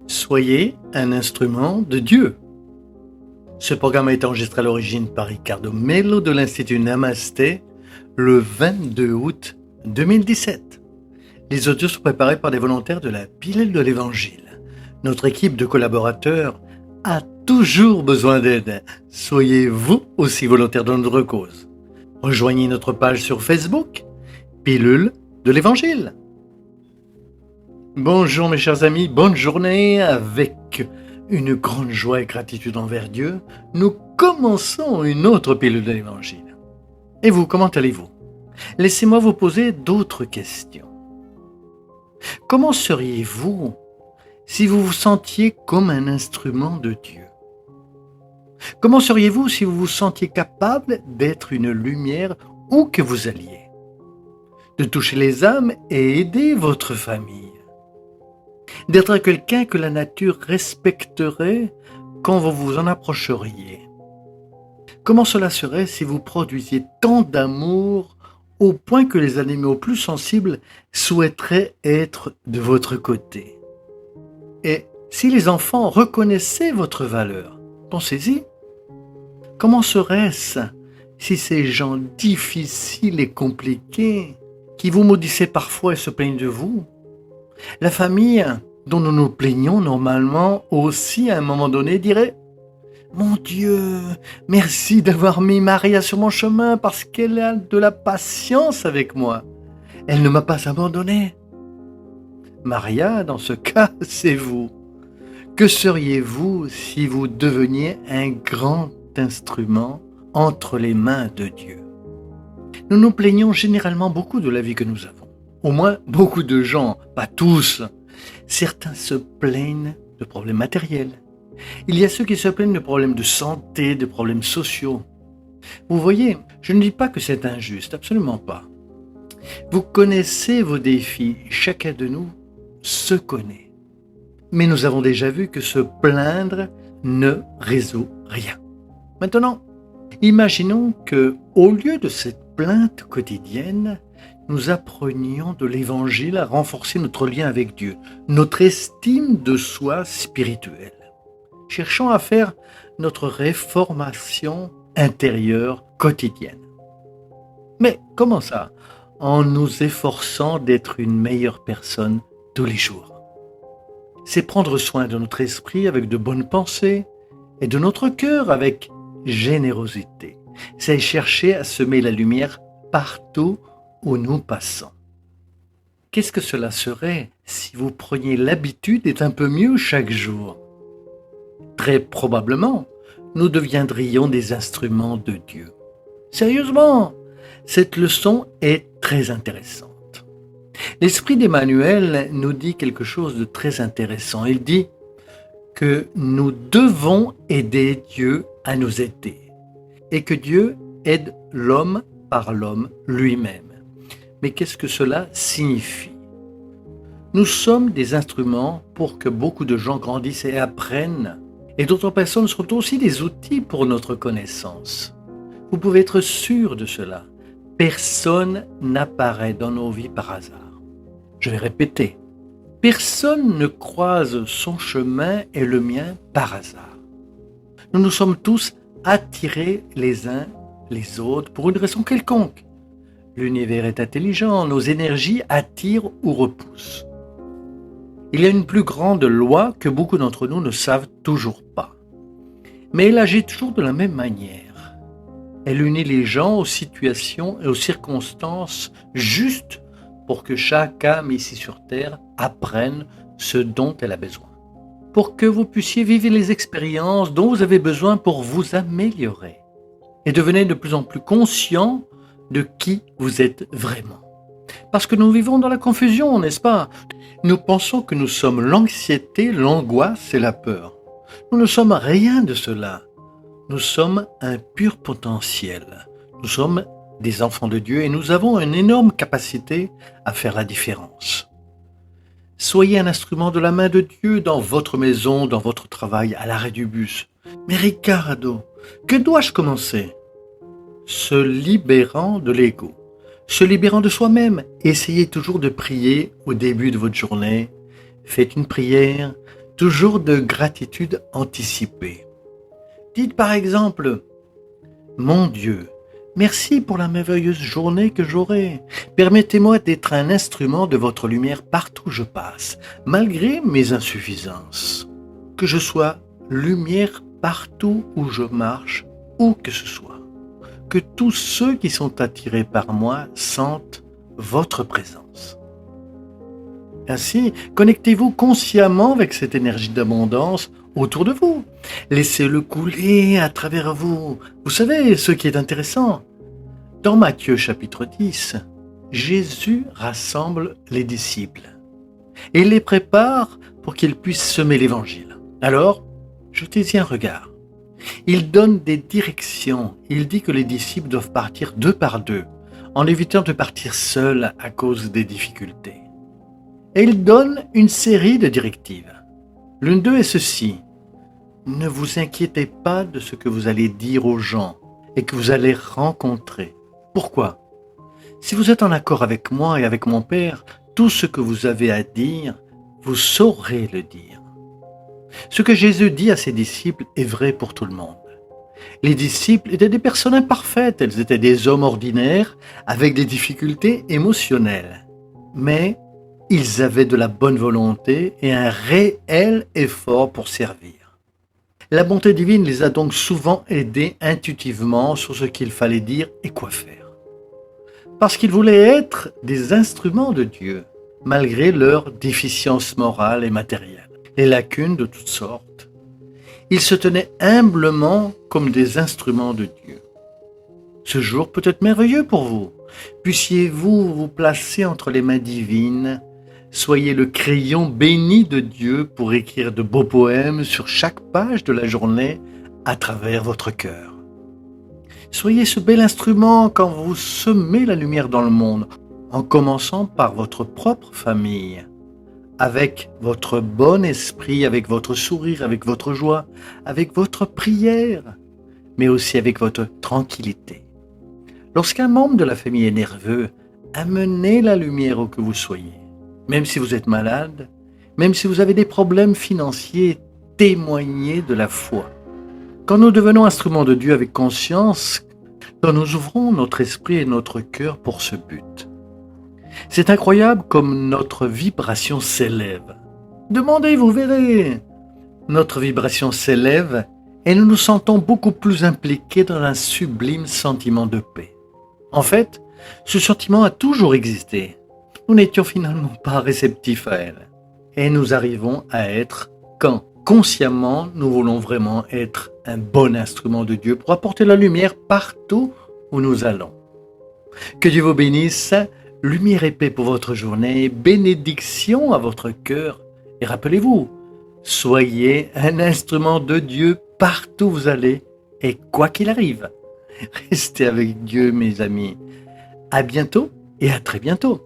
Soyez un instrument de Dieu. Ce programme a été enregistré à l'origine par Ricardo Mello de l'Institut Namasté le 22 août 2017. Les audios sont préparés par des volontaires de la Pilule de l'Évangile. Notre équipe de collaborateurs a toujours besoin d'aide. Soyez vous aussi volontaires de notre cause. Rejoignez notre page sur Facebook, Pilule de l'Évangile. Bonjour mes chers amis, bonne journée. Avec une grande joie et gratitude envers Dieu, nous commençons une autre pilule de l'Évangile. Et vous, comment allez-vous? Laissez-moi vous poser d'autres questions. Comment seriez-vous si vous vous sentiez comme un instrument de Dieu? Comment seriez-vous si vous vous sentiez capable d'être une lumière où que vous alliez, de toucher les âmes et aider votre famille, d'être quelqu'un que la nature respecterait quand vous vous en approcheriez? Comment cela serait si vous produisiez tant d'amour au point que les animaux plus sensibles souhaiteraient être de votre côté? Et si les enfants reconnaissaient votre valeur, pensez-y. Comment serait-ce si ces gens difficiles et compliqués, qui vous maudissaient parfois et se plaignent de vous, la famille dont nous nous plaignons normalement aussi à un moment donné dirait « Mon Dieu, merci d'avoir mis Maria sur mon chemin parce qu'elle a de la patience avec moi. Elle ne m'a pas abandonné. » Maria, dans ce cas, c'est vous. Que seriez-vous si vous deveniez un grand instrument entre les mains de Dieu? Nous nous plaignons généralement beaucoup de la vie que nous avons. Au moins, beaucoup de gens, pas tous. Certains se plaignent de problèmes matériels. Il y a ceux qui se plaignent de problèmes de santé, de problèmes sociaux. Vous voyez, je ne dis pas que c'est injuste, absolument pas. Vous connaissez vos défis, chacun de nous se connaît. Mais nous avons déjà vu que se plaindre ne résout rien. Maintenant, imaginons que, au lieu de cette plainte quotidienne, nous apprenions de l'Évangile à renforcer notre lien avec Dieu, notre estime de soi spirituelle. Cherchons à faire notre réformation intérieure quotidienne. Mais comment ça? En nous efforçant d'être une meilleure personne tous les jours. C'est prendre soin de notre esprit avec de bonnes pensées et de notre cœur avec générosité. C'est chercher à semer la lumière partout où nous passons. Qu'est-ce que cela serait si vous preniez l'habitude d'être un peu mieux chaque jour? Très probablement, nous deviendrions des instruments de Dieu. Sérieusement, cette leçon est très intéressante. L'esprit d'Emmanuel nous dit quelque chose de très intéressant. Il dit que nous devons aider Dieu à nous aider et que Dieu aide l'homme par l'homme lui-même. Mais qu'est-ce que cela signifie? Nous sommes des instruments pour que beaucoup de gens grandissent et apprennent, et d'autres personnes sont aussi des outils pour notre connaissance. Vous pouvez être sûr de cela. Personne n'apparaît dans nos vies par hasard. Je vais répéter. Personne ne croise son chemin et le mien par hasard. Nous nous sommes tous attirés les uns les autres pour une raison quelconque. L'univers est intelligent, nos énergies attirent ou repoussent. Il y a une plus grande loi que beaucoup d'entre nous ne savent toujours pas. Mais elle agit toujours de la même manière. Elle unit les gens aux situations et aux circonstances justes pour que chaque âme ici sur Terre apprenne ce dont elle a besoin. Pour que vous puissiez vivre les expériences dont vous avez besoin pour vous améliorer. Et devenez de plus en plus conscient de qui vous êtes vraiment. Parce que nous vivons dans la confusion, n'est-ce pas? Nous pensons que nous sommes l'anxiété, l'angoisse et la peur. Nous ne sommes rien de cela. Nous sommes un pur potentiel. Nous sommes des enfants de Dieu et nous avons une énorme capacité à faire la différence. Soyez un instrument de la main de Dieu dans votre maison, dans votre travail, à l'arrêt du bus. Mais Ricardo, Que dois-je commencer? Se libérant de l'ego, se libérant de soi-même. Essayez toujours de prier au début de votre journée. Faites une prière, toujours de gratitude anticipée. Dites par exemple, mon Dieu, merci pour la merveilleuse journée que j'aurai. Permettez-moi d'être un instrument de votre lumière partout où je passe, malgré mes insuffisances. Que je sois lumière partout où je marche, où que ce soit. Que tous ceux qui sont attirés par moi sentent votre présence. Ainsi, connectez-vous consciemment avec cette énergie d'abondance autour de vous. Laissez-le couler à travers vous. Vous savez ce qui est intéressant. Dans Matthieu chapitre 10, Jésus rassemble les disciples et les prépare pour qu'ils puissent semer l'évangile. Alors, jetez-y un regard. Il donne des directions. Il dit que les disciples doivent partir deux par deux, en évitant de partir seuls à cause des difficultés. Et il donne une série de directives. L'une d'eux est ceci. Ne vous inquiétez pas de ce que vous allez dire aux gens et que vous allez rencontrer. Pourquoi? Si vous êtes en accord avec moi et avec mon Père, tout ce que vous avez à dire, vous saurez le dire. Ce que Jésus dit à ses disciples est vrai pour tout le monde. Les disciples étaient des personnes imparfaites, elles étaient des hommes ordinaires avec des difficultés émotionnelles. Mais ils avaient de la bonne volonté et un réel effort pour servir. La bonté divine les a donc souvent aidés intuitivement sur ce qu'il fallait dire et quoi faire. Parce qu'ils voulaient être des instruments de Dieu, malgré leurs déficiences morales et matérielles, les lacunes de toutes sortes. Ils se tenaient humblement comme des instruments de Dieu. Ce jour peut être merveilleux pour vous. Puissiez-vous vous placer entre les mains divines. Soyez le crayon béni de Dieu pour écrire de beaux poèmes sur chaque page de la journée à travers votre cœur. Soyez ce bel instrument quand vous semez la lumière dans le monde, en commençant par votre propre famille, avec votre bon esprit, avec votre sourire, avec votre joie, avec votre prière, mais aussi avec votre tranquillité. Lorsqu'un membre de la famille est nerveux, amenez la lumière où que vous soyez. Même si vous êtes malade, même si vous avez des problèmes financiers, témoignez de la foi. Quand nous devenons instruments de Dieu avec conscience, quand nous ouvrons notre esprit et notre cœur pour ce but, c'est incroyable comme notre vibration s'élève. Demandez, vous verrez. Notre vibration s'élève et nous nous sentons beaucoup plus impliqués dans un sublime sentiment de paix. En fait, ce sentiment a toujours existé. Nous n'étions finalement pas réceptifs à elle. Et nous arrivons à être quand consciemment nous voulons vraiment être un bon instrument de Dieu pour apporter la lumière partout où nous allons. Que Dieu vous bénisse, lumière et paix pour votre journée, bénédiction à votre cœur. Et rappelez-vous, soyez un instrument de Dieu partout où vous allez et quoi qu'il arrive. Restez avec Dieu, mes amis. À bientôt et à très bientôt.